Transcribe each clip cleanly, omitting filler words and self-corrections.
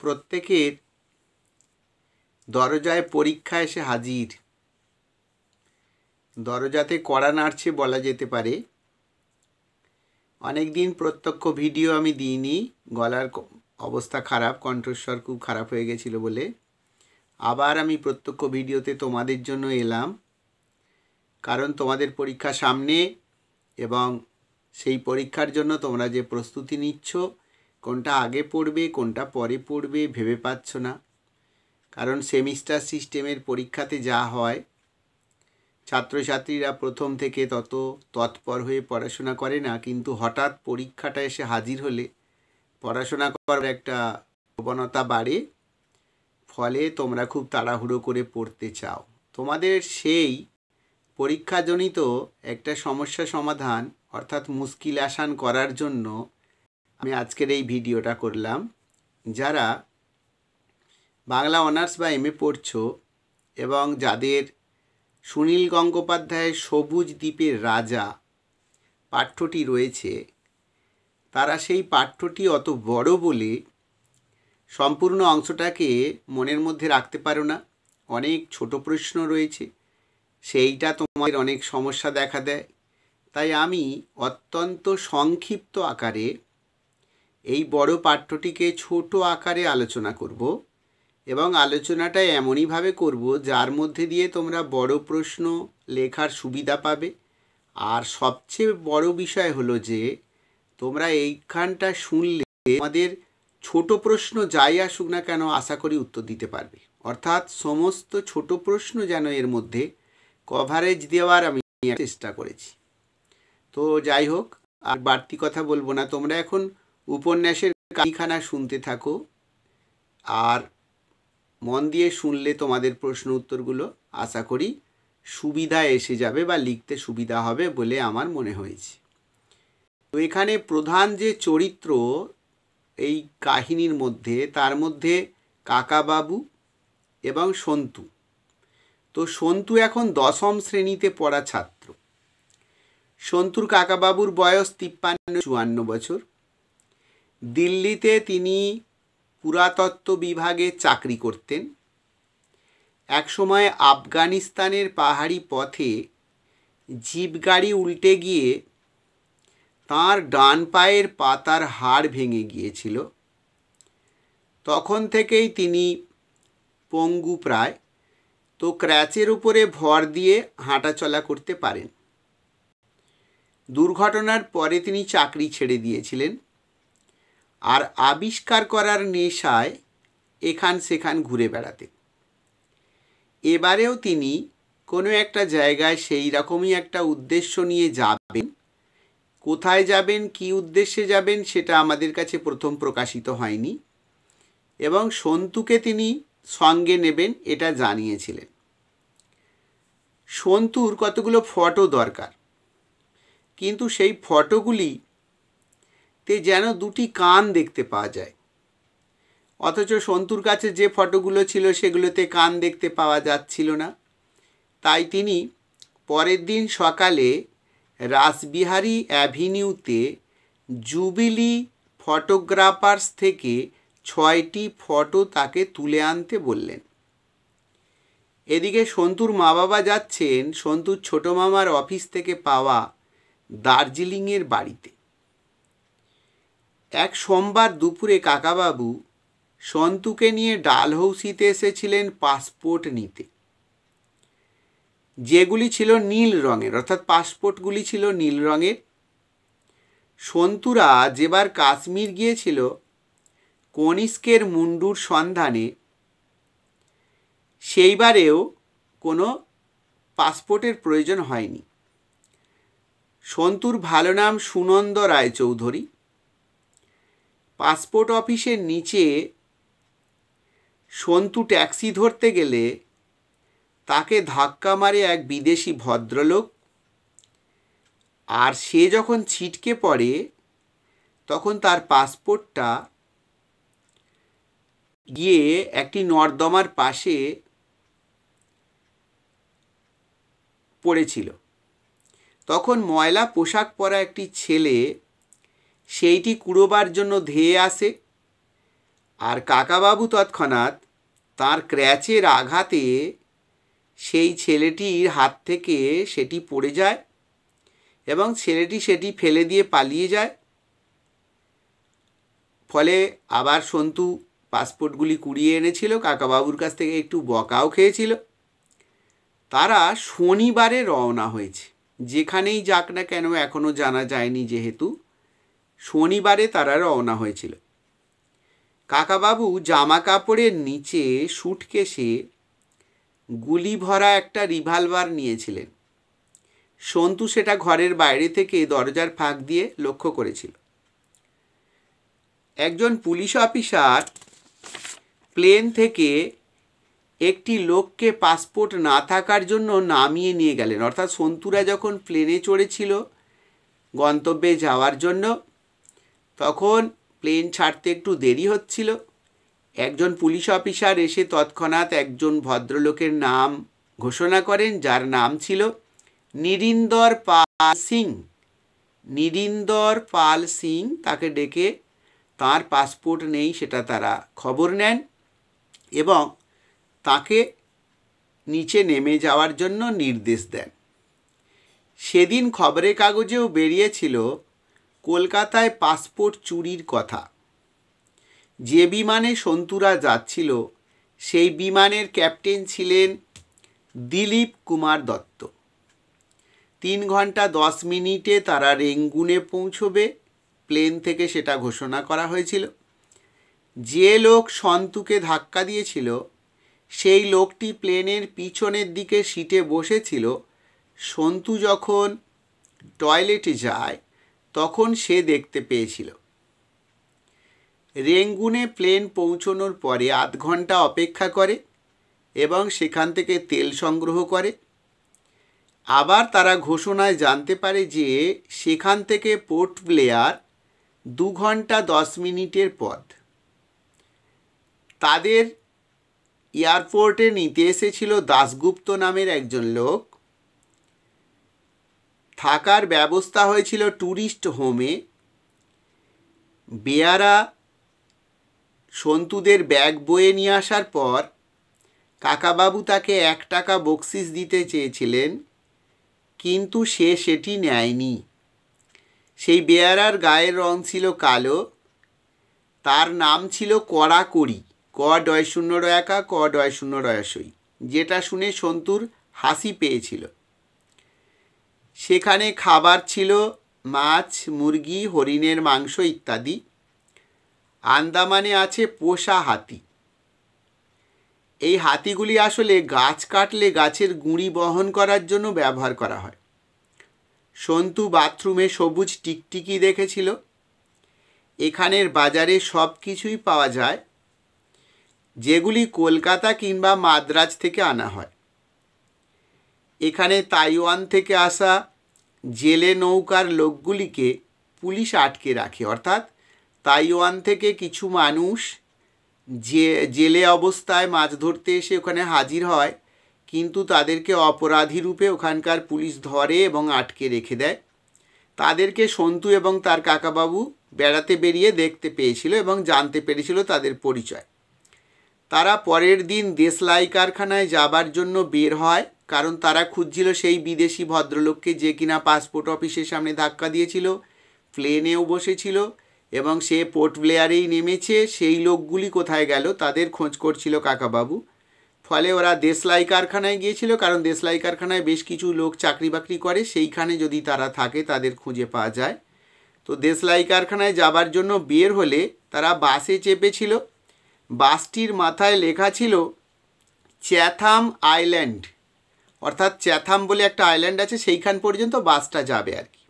প্রত্যেকের দরজায় পরীক্ষা এসে হাজির। দরজাতে কড়া নাড়ছে বলা যেতে পারে। অনেক দিন প্রত্যক্ষ ভিডিও আমি দিইনি, গলার অবস্থা খারাপ, কণ্ঠস্বর খুব খারাপ হয়ে গেছিল বলে আবার আমি প্রত্যক্ষ ভিডিওতে তোমাদের জন্য এলাম। কারণ তোমাদের পরীক্ষা সামনে এবং সেই পরীক্ষার জন্য তোমরা যে প্রস্তুতি নিচ্ছ, কোনটা আগে পড়বে কোনটা পরে পড়বে ভেবে পাচ্ছ না। কারণ সেমিস্টার সিস্টেমের পরীক্ষাতে যা হয়, ছাত্রছাত্রীরা প্রথম থেকে তত তৎপর হয়ে পড়াশোনা করে না, কিন্তু হঠাৎ পরীক্ষাটা এসে হাজির হলে পড়াশোনা করার একটা প্রবণতা বাড়ে। ফলে তোমরা খুব তাড়াহুড়ো করে পড়তে চাও। তোমাদের সেই পরীক্ষাজনিত একটা সমস্যা সমাধান অর্থাৎ মুশকিল আসান করার জন্য আমি আজকের এই ভিডিওটা করলাম। যারা বাংলা অনার্স বা এমএ পড়ছো এবং যাদের সুনীল গঙ্গোপাধ্যায়ের সবুজ দ্বীপের রাজা পাঠ্যটি রয়েছে, তারা সেই পাঠ্যটি অত বড় বলে সম্পূর্ণ অংশটাকে মনের মধ্যে রাখতে পারো না। অনেক ছোট প্রশ্ন রয়েছে, সেইটা তোমাদের অনেক সমস্যা দেখা দেয়। তাই আমি অত্যন্ত সংক্ষিপ্ত আকারে এই বড় পাঠ্যটিকে ছোট আকারে আলোচনা করব এবং আলোচনাটা এমনইভাবে করব যার মধ্যে দিয়ে তোমরা বড় প্রশ্ন লেখার সুবিধা পাবে। আর সবচেয়ে বড় বিষয় হলো যে তোমরা এইখানটা শুনলে আমাদের ছোট প্রশ্ন যাই আসুক না কেন আশা করি উত্তর দিতে পারবে। অর্থাৎ সমস্ত ছোট প্রশ্ন যেন এর মধ্যে কভারেজ দেওয়ার আমি চেষ্টা করেছি। তো যাই হোক, আর বাড়তি কথা বলবো না। তোমরা এখন উপন্যাসের কাহিখানা শুনতে থাকো, আর মন দিয়ে শুনলে তোমাদের প্রশ্ন উত্তরগুলো আশা করি সুবিধা এসে যাবে বা লিখতে সুবিধা হবে বলে আমার মনে হয়েছে। তো এখানে প্রধান যে চরিত্র এই কাহিনীর মধ্যে, তার মধ্যে কাকাবাবু এবং সন্তু। তো সন্তু এখন 10ম শ্রেণীতে পড়া ছাত্র। সন্তুর কাকাবাবুর বয়স 53-54 বছর। দিল্লিতে তিনি পুরাতত্ত্ব বিভাগে চাকরি করতেন। একসময় আফগানিস্তানের পাহাড়ি পথে জিপ গাড়ি উল্টে গিয়ে তাঁর ডান পায়ের পাতার হাড় ভেঙে গিয়েছিল। তখন থেকেই তিনি পঙ্গু প্রায়, তো ক্র্যাচের উপরে ভর দিয়ে হাঁটাচলা করতে পারেন। দুর্ঘটনার পরে তিনি চাকরি ছেড়ে দিয়েছিলেন আর আবিষ্কার করার নেশায় এখান সেখান ঘুরে বেড়াতেন। এবারেও তিনি কোনো একটা জায়গায় সেই রকমই একটা উদ্দেশ্য নিয়ে যাবেন। কোথায় যাবেন, কী উদ্দেশ্যে যাবেন সেটা আমাদের কাছে প্রথম প্রকাশিত হয়নি, এবং সন্তুকে তিনি সঙ্গে নেবেন এটা জানিয়েছিলেন। সন্তুর কতগুলো ফটো দরকার, কিন্তু সেই ফটোগুলিতে যেন দুটি কান দেখতে পাওয়া যায়, অথচ সন্তুর কাছে যে ফটোগুলো ছিল সেগুলোতে কান দেখতে পাওয়া যাচ্ছিল না। তাই তিনি পরের দিন সকালে রাসবিহারী অ্যাভিনিউতে জুবিলি ফটোগ্রাফার্স থেকে 6টি ফটো তাকে তুলে আনতে বললেন। এদিকে সন্তুর মা বাবা যাচ্ছেন সন্তুর ছোটো মামার অফিস থেকে পাওয়া দার্জিলিংয়ের বাড়িতে। এক সোমবার দুপুরে কাকাবাবু সন্তুকে নিয়ে ডালহৌসিতে এসেছিলেন পাসপোর্ট নিতে, যেগুলি ছিল নীল রঙের, অর্থাৎ পাসপোর্টগুলি ছিল নীল রঙের। সন্তুরা যেবার কাশ্মীর গিয়েছিল কনিষ্কের মুন্ডুর সন্ধানে, সেইবারেও কোনো পাসপোর্টের প্রয়োজন হয়নি। সন্তুর ভালো নাম সুনন্দ রায়চৌধুরী। পাসপোর্ট অফিসের নিচে সন্তু ট্যাক্সি ধরতে গেলে তাকে ধাক্কা মারে এক বিদেশি ভদ্রলোক, আর সে যখন ছিটকে পড়ে তখন তার পাসপোর্টটা গিয়ে একটি নর্দমার পাশে পড়েছিল। তখন ময়লা পোশাক পরা একটি ছেলে সেইটি কুড়োবার জন্য ধেয়ে আসে আর কাকাবাবু তৎক্ষণাৎ তার ক্র্যাচের আঘাতে সেই ছেলেটির হাত থেকে সেটি পড়ে যায় এবং ছেলেটি সেটি ফেলে দিয়ে পালিয়ে যায়। ফলে আবার সন্তু পাসপোর্টগুলি কুড়িয়ে এনেছিল, কাকাবাবুর কাছ থেকে একটু বকাও খেয়েছিল। তারা শনিবারে রওনা হয়েছে, যেখানেই যাক না কেন এখনও জানা যায়নি, যেহেতু শনিবারে তারা রওনা হয়েছিল। কাকাবাবু জামা কাপড়ের নিচে সুটকেসে গুলি ভরা একটা রিভলভার নিয়েছিলেন। সন্তু সেটা ঘরের বাইরে থেকে দরজার ফাঁক দিয়ে লক্ষ্য করেছিল। একজন পুলিশ অফিসার প্লেন থেকে একটি লোককে পাসপোর্ট না থাকার জন্য নামিয়ে নিয়ে গেলেন। অর্থাৎ সন্তুরা যখন প্লেনে চড়েছিল গন্তব্যে যাওয়ার জন্য, তখন প্লেন ছাড়তে একটু দেরি হচ্ছিল। একজন পুলিশ অফিসার এসে তৎক্ষণাৎ একজন ভদ্রলোকের নাম ঘোষণা করেন, যার নাম ছিল নিরিন্দর পাল সিং। নিরিন্দর পাল সিং তাকে ডেকে তার পাসপোর্ট নেই সেটা তারা খবর নেন এবং তাকে নিচে নেমে যাওয়ার জন্য নির্দেশ দেন। সেদিন খবরের কাগজেও বেরিয়েছিল কলকাতায় পাসপোর্ট চুরির কথা। যে বিমানে সন্তুরা যাচ্ছিল সেই বিমানের ক্যাপ্টেন ছিলেন দিলীপ কুমার দত্ত। 3 ঘন্টা 10 মিনিটে তারা রেঙ্গুনে পৌঁছবে, প্লেন থেকে সেটা ঘোষণা করা হয়েছিল। যে লোক সন্তুকে ধাক্কা দিয়েছিল সেই লোকটি প্লেনের পিছনের দিকে সিটে বসেছিল। সন্তু যখন টয়লেটে যায় তখন সে দেখতে পেয়েছিল। রেঙ্গুনে প্লেন পৌঁছানোর পরে 8 ঘন্টা অপেক্ষা করে এবং সেখান থেকে তেল সংগ্রহ করে। আবার তারা ঘোষণায় জানতে পারে যে সেখান থেকে পোর্ট ব্লেয়ার 2 ঘন্টা 10 মিনিটের পথ। তাদের এয়ারপোর্টে নিতে এসেছিল দাশগুপ্ত নামের একজন লোক। থাকার ব্যবস্থা হয়েছিল ট্যুরিস্ট হোমে। বেয়ারা সন্তুদের ব্যাগ বয়ে নিয়ে আসার পর কাকাবাবু তাকে 1 টাকা বকশিস দিতে চেয়েছিলেন, কিন্তু সে সেটি নেয়নি। সেই বেয়ারার গায়ের রং ছিল কালো। তার নাম ছিল কড়াকড়ি, ক ডয় শূন্য রয়াকা ক ডয় শূন্য রয়াসই, যেটা শুনে সন্তুর হাসি পেয়েছিল। সেখানে খাবার ছিল মাছ, মুরগি, হরিণের মাংস ইত্যাদি। আন্দামানে আছে পোষা হাতি। এই হাতিগুলি আসলে গাছ কাটলে গাছের গুঁড়ি বহন করার জন্য ব্যবহার করা হয়। সন্তু বাথরুমে সবুজ টিকটিকি দেখেছিল। এখানের বাজারে সব কিছুই পাওয়া যায় যেগুলি কলকাতা কিংবা মাদ্রাজ থেকে আনা হয়। এখানে তাইওয়ান থেকে আসা জেলে নৌকার লোকগুলিকে পুলিশ আটকে রাখে। অর্থাৎ তাইওয়ান থেকে কিছু মানুষ জেলে অবস্থায় মাছ ধরতে এসে ওখানে হাজির হয়, কিন্তু তাদেরকে অপরাধী রূপে ওখানকার পুলিশ ধরে এবং আটকে রেখে দেয়। তাদেরকে সন্তু এবং তার কাকাবাবু বেড়াতে বেরিয়ে দেখতে পেয়েছিল এবং জানতে পেরেছিল তাদের পরিচয়। তারা পরের দিন দেশলাই কারখানায় যাবার জন্য বের হয়, কারণ তারা খুঁজছিল সেই বিদেশি ভদ্রলোককে যে কিনা পাসপোর্ট অফিসের সামনে ধাক্কা দিয়েছিল, প্লেনেও বসেছিল এবং সে পোর্ট ব্লেয়ারেই নেমেছে। সেই লোকগুলি কোথায় গেল তাদের খোঁজ করছিল কাকাবাবু। ফলে ওরা দেশলাই কারখানায় গিয়েছিল, কারণ দেশলাই কারখানায় বেশ কিছু লোক চাকরি বাকরি করে, সেইখানে যদি তারা থাকে তাদের খুঁজে পাওয়া যায়। তো দেশলাই কারখানায় যাবার জন্য বের হলে তারা বাসে চেপেছিল। বাসটির মাথায় লেখা ছিল চ্যাথাম আইল্যান্ড, অর্থাৎ চ্যাথাম বলে একটা আইল্যান্ড আছে, সেইখান পর্যন্ত বাসটা যাবে আর কি।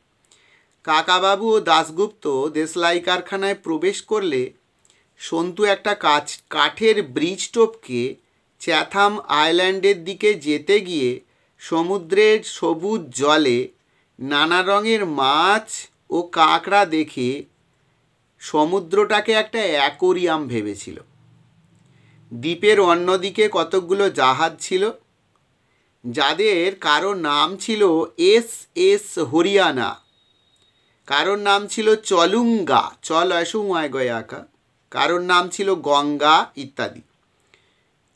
কাকাবাবু ও দাশগুপ্ত দেশলাই কারখানায় প্রবেশ করলে সন্তু একটা কাঠের ব্রিজ টোপকে চ্যাথাম আইল্যান্ডের দিকে যেতে গিয়ে সমুদ্রের সবুজ জলে নানা রঙের মাছ ও কাঁকড়া দেখে সমুদ্রটাকে একটা অ্যাকোরিয়াম ভেবেছিল। দ্বীপের অন্যদিকে কতকগুলো জাহাজ ছিল, যাদের কারো নাম ছিল এস হরিয়ানা, কারোর নাম ছিল চলুঙ্গা, চল অসুমায় গয়াকা, কারোর নাম ছিল গঙ্গা ইত্যাদি।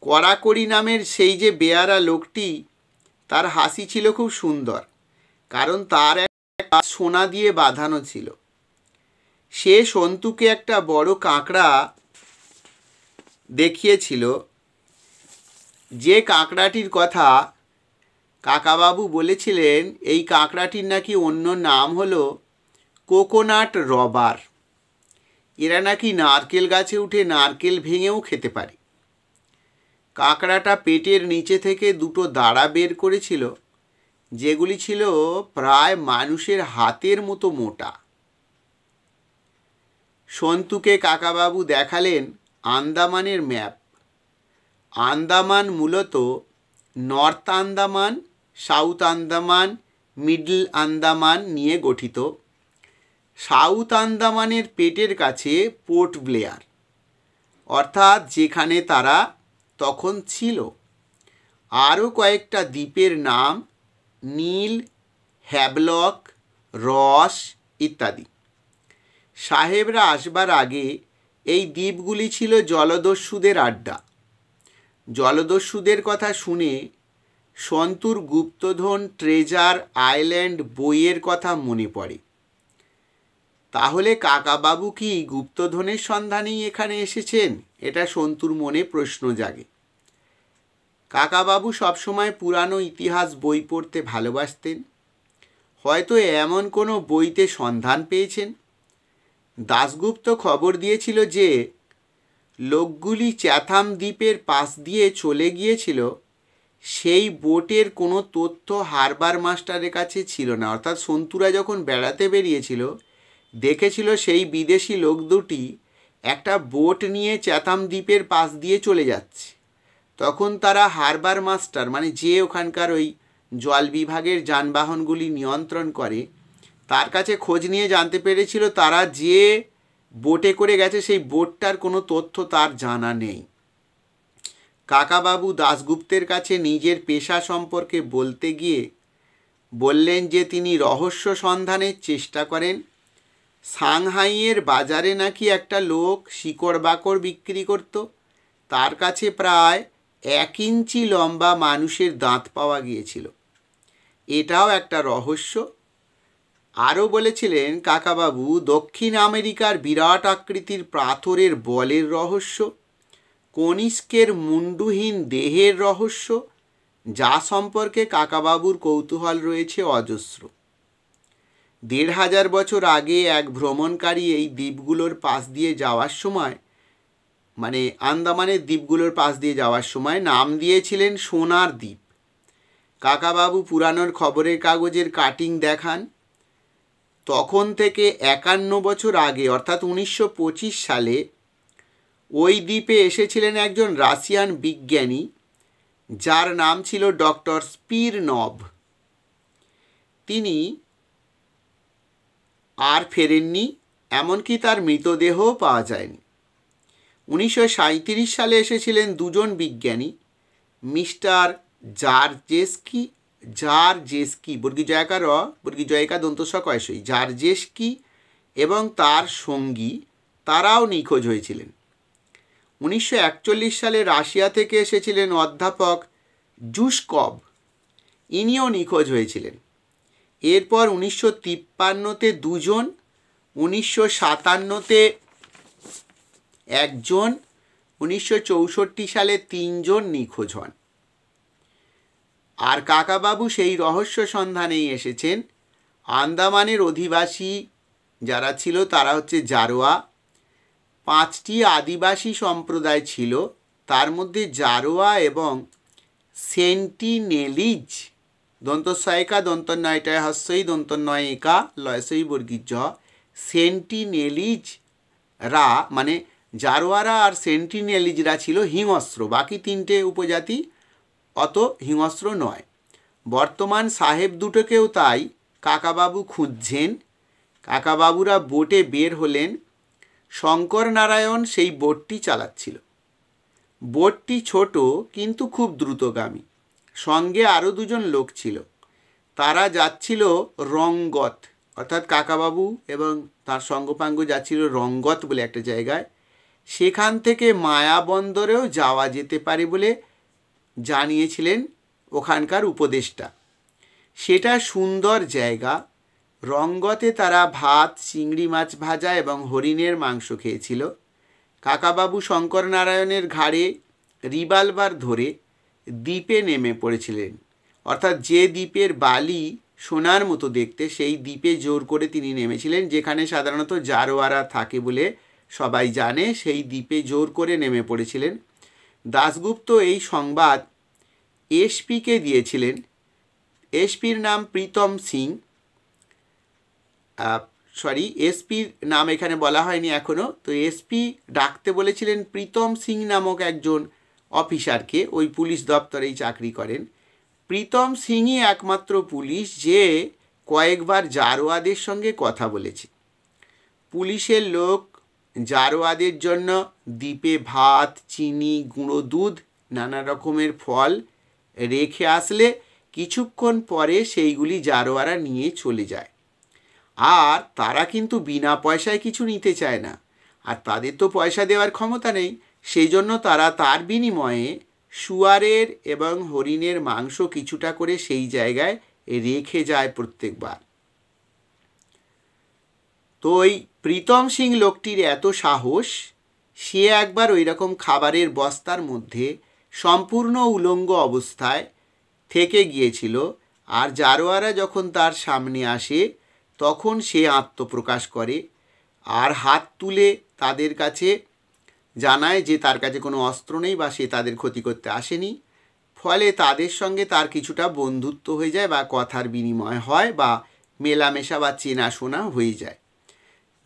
কড়াকড়ি নামের সেই যে বেয়ারা লোকটি, তার হাসি ছিল খুব সুন্দর, কারণ তার একটা সোনা দিয়ে বাঁধানো ছিল। সে সন্তুকে একটা বড় কাঁকড়া দেখিয়েছিল, যে কাঁকড়াটির কথা কাকাবাবু বলেছিলেন এই কাঁকড়াটির নাকি অন্য নাম হলো কোকোনাট রবার। এরা নাকি নারকেল গাছে উঠে নারকেল ভেঙেও খেতে পারে। কাঁকড়াটা পেটের নিচে থেকে দুটো দাঁড়া বের করেছিল, যেগুলি ছিল প্রায় মানুষের হাতের মতো মোটা। সন্তুকে কাকাবাবু দেখালেন আন্দামানের ম্যাপ। আন্দামান মূলত north Andaman, south Andaman, middle Andaman নিয়ে গঠিত। সাউথ আন্দামানের পেটের কাছে পোর্ট ব্লেয়ার, অর্থাৎ যেখানে তারা তখন ছিল। আরও কয়েকটা দ্বীপের নাম নীল, হ্যাভলক, রস ইত্যাদি। সাহেবরা আসবার আগে এই দ্বীপগুলি ছিল জলদস্যুদের আড্ডা। জলদস্যুদের কথা শুনে সন্তুর গুপ্তধন ট্রেজার আইল্যান্ড বইয়ের কথা মনে পড়ে। তাহলে কাকাবাবু কি গুপ্তধনের সন্ধানেই এখানে এসেছেন? এটা সন্তুর মনে প্রশ্ন জাগে। কাকাবাবু সবসময় পুরানো ইতিহাস বই পড়তে ভালোবাসতেন। হয়তো এমন কোনো বইতে সন্ধান পেয়েছেন। দাশগুপ্ত খবর দিয়েছিল যে লোকগুলি চ্যাথাম দ্বীপের পাশ দিয়ে চলে গিয়েছিল, সেই বোটের কোনো তথ্য হারবার মাস্টারের কাছে ছিল না। অর্থাৎ সন্তুরা যখন বেড়াতে বেরিয়েছিল, দেখেছিল সেই বিদেশি লোক দুটি একটা বোট নিয়ে চ্যাথাম দ্বীপের পাশ দিয়ে চলে যাচ্ছে। তখন তারা হারবার মাস্টার, মানে যে ওখানকার ওই জল বিভাগের যানবাহনগুলি নিয়ন্ত্রণ করে, তার কাছে খোঁজ নিয়ে জানতে পেরেছিল তারা যে বোটে করে গেছে সেই বোটটার কোনো তথ্য তার জানা নেই। কাকাবাবু দাশগুপ্তের কাছে নিজের পেশা সম্পর্কে বলতে গিয়ে বললেন যে তিনি রহস্য সন্ধানের চেষ্টা করেন। সাংহাইয়ের বাজারে নাকি একটা লোক শিকড় বাকড় বিক্রি করত, তার কাছে প্রায় 1 ইঞ্চি লম্বা মানুষের দাঁত পাওয়া গিয়েছিল। এটাও একটা রহস্য। আরও বলেছিলেন কাকাবাবু দক্ষিণ আমেরিকার বিরাট আকৃতির পাথরের বলের রহস্য, কনিষ্কের মুন্ডুহীন দেহের রহস্য, যা সম্পর্কে কাকাবাবুর কৌতূহল রয়েছে অজস্র। 1500 বছর আগে এক ভ্রমণকারী এই দ্বীপগুলোর পাশ দিয়ে যাওয়ার সময়, মানে আন্দামানের দ্বীপগুলোর পাশ দিয়ে যাওয়ার সময় নাম দিয়েছিলেন সোনার দ্বীপ। কাকাবাবু পুরানোর খবরের কাগজের কাটিং দেখান। তখন থেকে 51 বছর আগে, অর্থাৎ 1925 সালে ওই দ্বীপে এসেছিলেন একজন রাশিয়ান বিজ্ঞানী, যার নাম ছিল ডক্টর স্পিরনভ। তিনি আর ফেরেননি, এমনকি তার মৃতদেহও পাওয়া যায়নি। 1937 সালে এসেছিলেন দুজন বিজ্ঞানী, মিস্টার জারজেস্কি বর্গীজয়কা র বর্গীজয়কা দন্তস্ব কয়সই জারজেস্কি এবং তার সঙ্গী, তারাও নিখোঁজ হয়েছিলেন। 1941 সালে রাশিয়া থেকে এসেছিলেন অধ্যাপক জুসকভ, ইনিও নিখোঁজ হয়েছিলেন। এরপর 1953-তে দুজন, 1957-তে একজন, 1964 সালে 3 জন নিখোঁজ হন। আর কাকাবাবু সেই রহস্য সন্ধানেই এসেছেন। আন্দামানের অধিবাসী যারা ছিল তারা হচ্ছে জারোয়া। 5টি আদিবাসী সম্প্রদায় ছিল, তার মধ্যে জারোয়া এবং সেন্টিনেলিজ, দন্তস্বয়কা দন্তন্বয়টায় হস্যই দন্তন্বয় একা লয়সই বর্গীজ, সেন্টিনেলিজরা মানে জারোয়ারা আর সেন্টিনেলিজরা ছিল হিংস্র। বাকি 3টে উপজাতি অত হিংস্র নয়। বর্তমান সাহেব দুটোকেও তাই কাকাবাবু খুঁজছেন। কাকাবাবুরা বোটে বের হলেন। শঙ্কর নারায়ণ সেই বোটটি চালাচ্ছিল। বোটটি ছোট কিন্তু খুব দ্রুতগামী। সঙ্গে আরও 2 জন লোক ছিল। তারা যাচ্ছিল রঙ্গত, অর্থাৎ কাকাবাবু এবং তার সঙ্গপাঙ্গ যাচ্ছিল রঙ্গত বলে একটা জায়গায়। সেখান থেকে মায়াবন্দরেও যাওয়া যেতে পারে বলে জানিয়েছিলেন ওখানকার উপদেষ্টা। সেটা সুন্দর জায়গা। রঙ্গতে তারা ভাত, চিংড়ি মাছ ভাজা এবং হরিণের মাংস খেয়েছিল। কাকাবাবু শঙ্করনারায়ণের ঘাড়ে রিভলভার ধরে দ্বীপে নেমে পড়েছিলেন, অর্থাৎ যে দ্বীপের বালি সোনার মতো দেখতে সেই দ্বীপে জোর করে তিনি নেমেছিলেন, যেখানে সাধারণত জারোয়ারা থাকে বলে সবাই জানে। সেই দ্বীপে জোর করে নেমে পড়েছিলেন। দাশগুপ্ত এই সংবাদ এসপিকে দিয়েছিলেন। এসপির নাম প্রীতম সিং। এসপির নাম এখানে বলা হয়নি এখনও। তো এসপি ডাকতে বলেছিলেন প্রীতম সিং নামক একজন অফিসারকে, ওই পুলিশ দপ্তরেই চাকরি করেন। প্রীতম সিংই একমাত্র পুলিশ যে কয়েকবার জারোয়াদের সঙ্গে কথা বলেছে। পুলিশের লোক জারোয়াদের জন্য দ্বীপে ভাত, চিনি, গুঁড়ো দুধ, নানা রকমের ফল রেখে আসলে কিছুক্ষণ পরে সেইগুলি জারোয়ারা নিয়ে চলে যায়। আর তারা কিন্তু বিনা পয়সায় কিছু নিতে চায় না, আর তাদের তো পয়সা দেওয়ার ক্ষমতা নেই। সেই জন্য তারা তার বিনিময়ে শুয়ারের এবং হরিণের মাংস কিছুটা করে সেই জায়গায় রেখে যায় প্রত্যেকবার। তো ওই প্রীতম সিং লোকটির এত সাহস, সে একবার ওই রকম খাবারের বস্তার মধ্যে সম্পূর্ণ উলঙ্গ অবস্থায় থেকে গিয়েছিল। আর জারোয়ারা যখন তার সামনে আসে তখন সে আত্মপ্রকাশ করে আর হাত তুলে তাদের কাছে জানায় যে তার কাছে কোনো অস্ত্র নেই বা সে তাদের ক্ষতি করতে আসেনি। ফলে তাদের সঙ্গে তার কিছুটা বন্ধুত্ব হয়ে যায় বা কথার বিনিময় হয় বা মেলামেশা বা চেনাশোনা হয়ে যায়।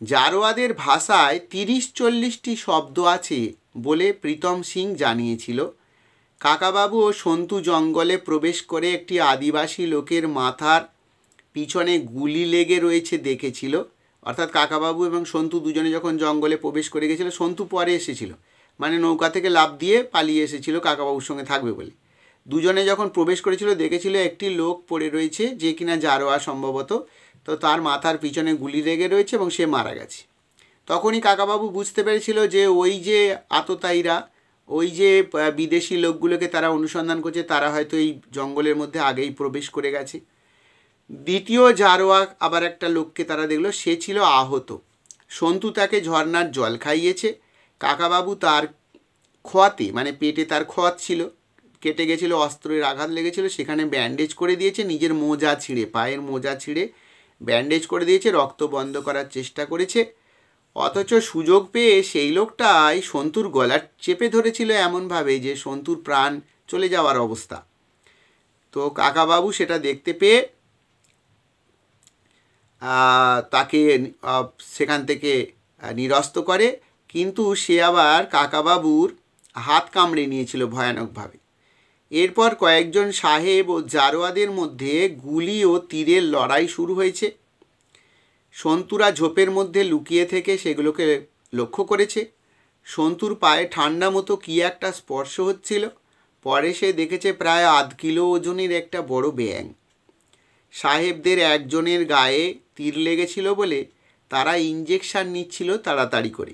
জারোয়াদের ভাষায় 30-40টি শব্দ আছে বলে প্রীতম সিং জানিয়েছিল। কাকাবাবু ও সন্তু জঙ্গলে প্রবেশ করে একটি আদিবাসী লোকের মাথার পিছনে গুলি লেগে রয়েছে দেখেছিল। অর্থাৎ কাকাবাবু এবং সন্তু দুজনে যখন জঙ্গলে প্রবেশ করে গেছিল, সন্তু পরে এসেছিল, মানে নৌকা থেকে লাফ দিয়ে পালিয়ে এসেছিল কাকাবাবুর সঙ্গে থাকবে বলে। দুজনে যখন প্রবেশ করেছিল দেখেছিল একটি লোক পড়ে রয়েছে যে কিনা জারোয়া সম্ভবত, তো তার মাথার পিছনে গুলি লেগে রয়েছে এবং সে মারা গেছে। তখনই কাকাবাবু বুঝতে পেরেছিল যে ওই যে আততায়ীরা, ওই যে বিদেশি লোকগুলোকে তারা অনুসন্ধান করছে, তারা হয়তো এই জঙ্গলের মধ্যে আগেই প্রবেশ করে গেছে। দ্বিতীয় জারোয়া আবার একটা লোককে তারা দেখলো, সে ছিল আহত। সন্তু তাকে ঝর্নার জল খাইয়েছে। কাকাবাবু তার খোয়াতে, মানে পেটে তার খোয়াত ছিল, কেটে গেছিল, অস্ত্রের আঘাত লেগেছিল, সেখানে ব্যান্ডেজ করে দিয়েছে। নিজের মোজা ছিঁড়ে, পায়ের মোজা ছিঁড়ে ব্যান্ডেজ করে দিয়েছে, রক্ত বন্ধ করার চেষ্টা করেছে। অথচ সুযোগ পেয়ে সেই লোকটাই সন্তুর গলা চেপে ধরেছিল এমনভাবে যে সন্তুর প্রাণ চলে যাওয়ার অবস্থা। তো কাকাবাবু সেটা দেখতে পেয়ে তাকে সেখান থেকে নিরস্ত করে, কিন্তু সে আবার কাকাবাবুর হাত কামড়ে নিয়েছিল ভয়ানকভাবে। এরপর কয়েকজন সাহেব ও জারোয়াদের মধ্যে গুলি ও তীরের লড়াই শুরু হয়েছে। সন্তুরা ঝোপের মধ্যে লুকিয়ে থেকে সেগুলোকে লক্ষ্য করেছে। সন্তুর পায়ে ঠান্ডা মতো কী একটা স্পর্শ হচ্ছিল। পরে সে দেখেছে প্রায় 0.5 কিলো ওজনের একটা বড় ব্যাঙ। সাহেবদের একজনের গায়ে তীর লেগেছিল বলে তারা ইঞ্জেকশন নিচ্ছিল তাড়াতাড়ি করে।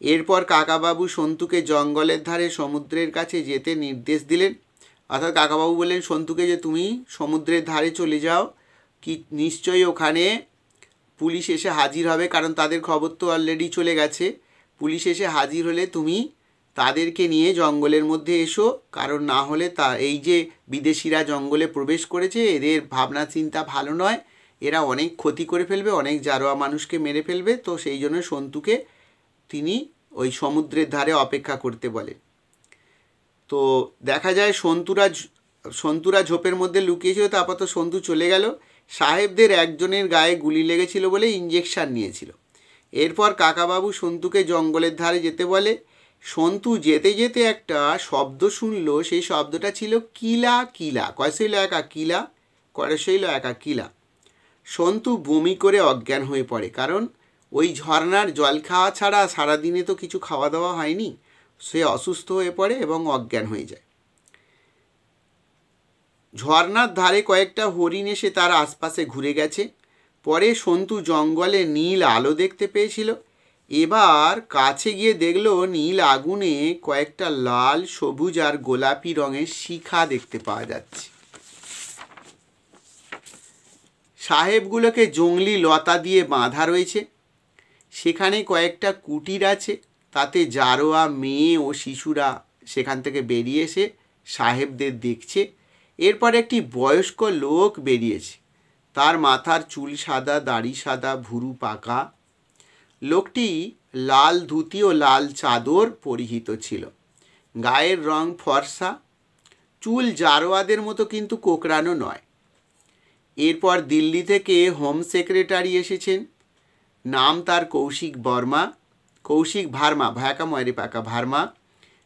এরপর কাকাবাবু সন্তুকে জঙ্গলের ধারে সমুদ্রের কাছে যেতে নির্দেশ দিলেন। অর্থাৎ কাকাবাবু বললেন সন্তুকে যে তুমি সমুদ্রের ধারে চলে যাও, কি নিশ্চয়ই ওখানে পুলিশ এসে হাজির হবে, কারণ তাদের খবর তো অলরেডি চলে গেছে। পুলিশ এসে হাজির হলে তুমি তাদেরকে নিয়ে জঙ্গলের মধ্যে এসো, কারণ না হলে এই যে বিদেশিরা জঙ্গলে প্রবেশ করেছে, এদের ভাবনা চিন্তা ভালো নয়, এরা অনেক ক্ষতি করে ফেলবে, অনেক জারোয়া মানুষকে মেরে ফেলবে। তো সেই জন্য সন্তুকে তিনি ওই সমুদ্রের ধারে অপেক্ষা করতে বলে। তো দেখা যায় সন্তুরা ঝোপের মধ্যে লুকিয়েছিল। তারপর তো সন্তু চলে গেল। সাহেবদের একজনের গায়ে গুলি লেগেছিল বলে ইঞ্জেকশন নিয়েছিল। এরপর কাকাবাবু সন্তুকে জঙ্গলের ধারে যেতে বলে। সন্তু যেতে যেতে একটা শব্দ শুনল। সেই শব্দটা ছিল কিলা কিলা, কয়শৈল একা কিলা, কয়শৈল একা কিলা। সন্তু বমি করে অজ্ঞান হয়ে পড়ে, কারণ ওই ঝর্নার জল খাওয়া ছাড়া সারাদিনে তো কিছু খাওয়া দাওয়া হয়নি। সে অসুস্থ হয়ে পড়ে এবং অজ্ঞান হয়ে যায়। ঝর্নার ধারে কয়েকটা হরিণ এসে তার আশপাশে ঘুরে গেছে। পরে সন্তু জঙ্গলে নীল আলো দেখতে পেয়েছিল এবার কাছে গিয়ে দেখলো নীল আগুনে কয়েকটা লাল, সবুজ আর গোলাপি রঙের শিখা দেখতে পাওয়া যাচ্ছে। সাহেবগুলোকে জংলি লতা দিয়ে বাঁধা রয়েছে। সেখানে কয়েকটা কুটির আছে, তাতে জারোয়া মেয়ে ও শিশুরা সেখান থেকে বেরিয়ে এসে সাহেবদের দেখছে। এরপর একটি বয়স্ক লোক বেরিয়েছে। তার মাথার চুল সাদা, দাড়ি সাদা, ভুরু পাকা। লোকটি লাল ধুতি ও লাল চাদর পরিহিত ছিল। গায়ের রং ফর্সা, চুল জারোয়াদের মতো কিন্তু কোকড়ানো নয়। এরপর দিল্লি থেকে হোম সেক্রেটারি এসেছেন। নাম তার কৌশিক ভার্মা, ভায়াকা ময়রে পাকা ভার্মা,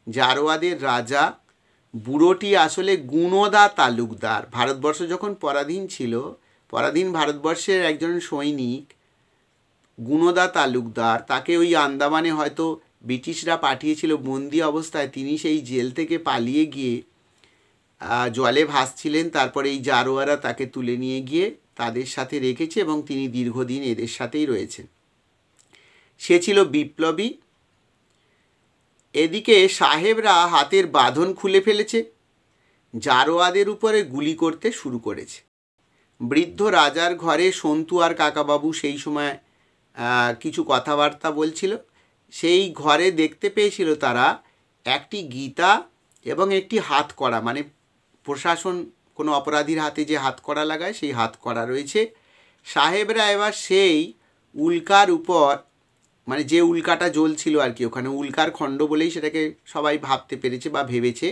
জারোয়াদের রাজা। বুড়োটি আসলে গুণদা তালুকদার। ভারতবর্ষ যখন পরাধীন ছিল, পরাধীন ভারতবর্ষের একজন সৈনিক গুণদা তালুকদার, তাকে ওই আন্দামানে হয়তো ব্রিটিশরা পাঠিয়েছিল বন্দি অবস্থায়। তিনি সেই জেল থেকে পালিয়ে গিয়ে জলে ভাসছিলেন। তারপরে এই জারোয়ারা তাকে তুলে নিয়ে গিয়ে তাদের সাথে রেখেছে এবং তিনি দীর্ঘদিন এদের সাথেই রয়েছেন। সে ছিল বিপ্লবী। এদিকে সাহেবরা হাতের বাঁধন খুলে ফেলেছে, জারোয়াদের উপরে গুলি করতে শুরু করেছে। বৃদ্ধ রাজার ঘরে সন্তু আর কাকাবাবু সেই সময় কিছু কথাবার্তা বলছিল। সেই ঘরে দেখতে পেয়েছিল তারা একটি গীতা এবং একটি হাতকড়া, মানে প্রশাসন কোনো অপরাধীর হাতে যে হাতকড়া লাগায় সেই হাতকড়া রয়েছে। সাহেবরা এবার সেই উল্কার উপর, মানে যে উল্কাটা জ্বলছিল আর কি, ওখানে উল্কার খণ্ড বলেই সেটাকে সবাই ভাবতে পেরেছে বা ভেবেছে,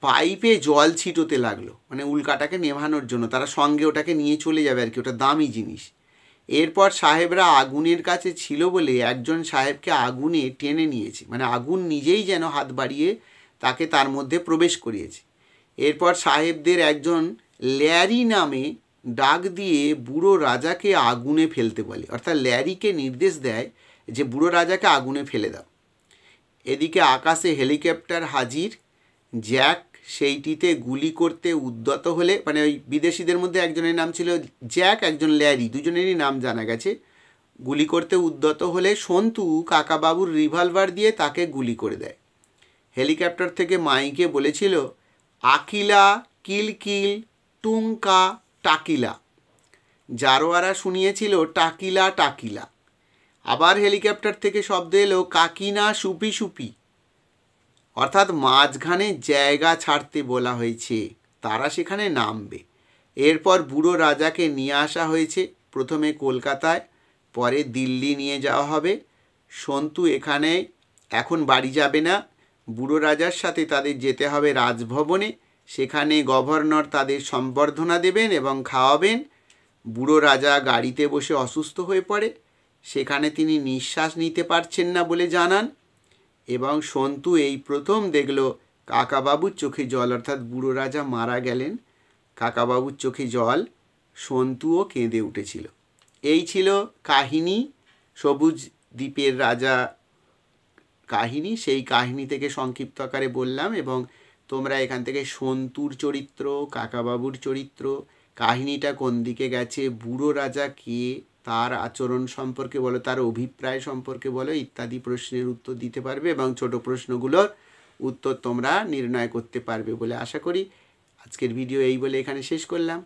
পাইপে জল ছিটোতে লাগলো, মানে উল্কাটাকে নেভানোর জন্য। তারা সঙ্গে ওটাকে নিয়ে চলে যাবে আর কি, ওটা দামি জিনিস। এরপর সাহেবরা আগুনের কাছে ছিল বলে একজন সাহেবকে আগুনে টেনে নিয়েছে, মানে আগুন নিজেই যেন হাত বাড়িয়ে তাকে তার মধ্যে প্রবেশ করিয়েছে। এরপর সাহেবদের একজন ল্যারি নামে ডাক দিয়ে বুড়ো রাজাকে আগুনে ফেলতে বলে, অর্থাৎ ল্যারিকে নির্দেশ দেয় যে বুড়ো রাজাকে আগুনে ফেলে দাও। এদিকে আকাশে হেলিকপ্টার হাজির। জ্যাক সেইটিতে গুলি করতে উদ্যত হলে, মানে ওই বিদেশিদের মধ্যে একজনের নাম ছিল জ্যাক, একজন ল্যারি, দুজনেরই নাম জানা গেছে। গুলি করতে উদ্যত হলে সন্তু কাকাবাবুর রিভলভার দিয়ে তাকে গুলি করে দেয়। হেলিকপ্টার থেকে মাইকে বলেছিল, আকিলা কিল কিল টুঙ্কা টাকিলা। জারোয়ারা শুনিয়েছিল tequila tequila. আবার হেলিকপ্টার থেকে শব্দ এলো কাকিনা সুপি সুপি, অর্থাৎ মাঝখানে জায়গা ছাড়তে বলা হয়েছে, তারা সেখানে নামবে। এরপর বুড়ো রাজাকে নিয়ে আসা হয়েছে, প্রথমে কলকাতায়, পরে দিল্লি নিয়ে যাওয়া হবে। সন্তু এখানে এখন বাড়ি যাবে না, বুড়ো রাজার সাথে তাদের যেতে হবে রাজভবনে। সেখানে গভর্নর তাদের সম্বর্ধনা দেবেন এবং খাওয়াবেন। বুড়ো রাজা গাড়িতে বসে অসুস্থ হয়ে পড়ে, সেখানে তিনি নিঃশ্বাস নিতে পারছেন না বলে জানান। এবং সন্তু এই প্রথম দেখল কাকাবাবুর চোখে জল, অর্থাৎ বুড়ো রাজা মারা গেলেন, কাকাবাবুর চোখে জল। সন্তুও কেঁদে উঠেছিল। এই ছিল কাহিনী, সবুজ দ্বীপের রাজা কাহিনী। সেই কাহিনী থেকে সংক্ষিপ্ত আকারে বললাম এবং তোমরা এখান থেকে সন্তুর চরিত্র, কাকাবাবুর চরিত্র, কাহিনীটা কোন দিকে গেছে, বুড়ো রাজা কে, তার আচরণ সম্পর্কে বলো, তার অভিপ্রায় সম্পর্কে বলো, ইত্যাদি প্রশ্নের উত্তর দিতে পারবে এবং ছোট প্রশ্নগুলোর উত্তর তোমরা নির্ণয় করতে পারবে বলে আশা করি। আজকের ভিডিও এই বলে এখানে শেষ করলাম।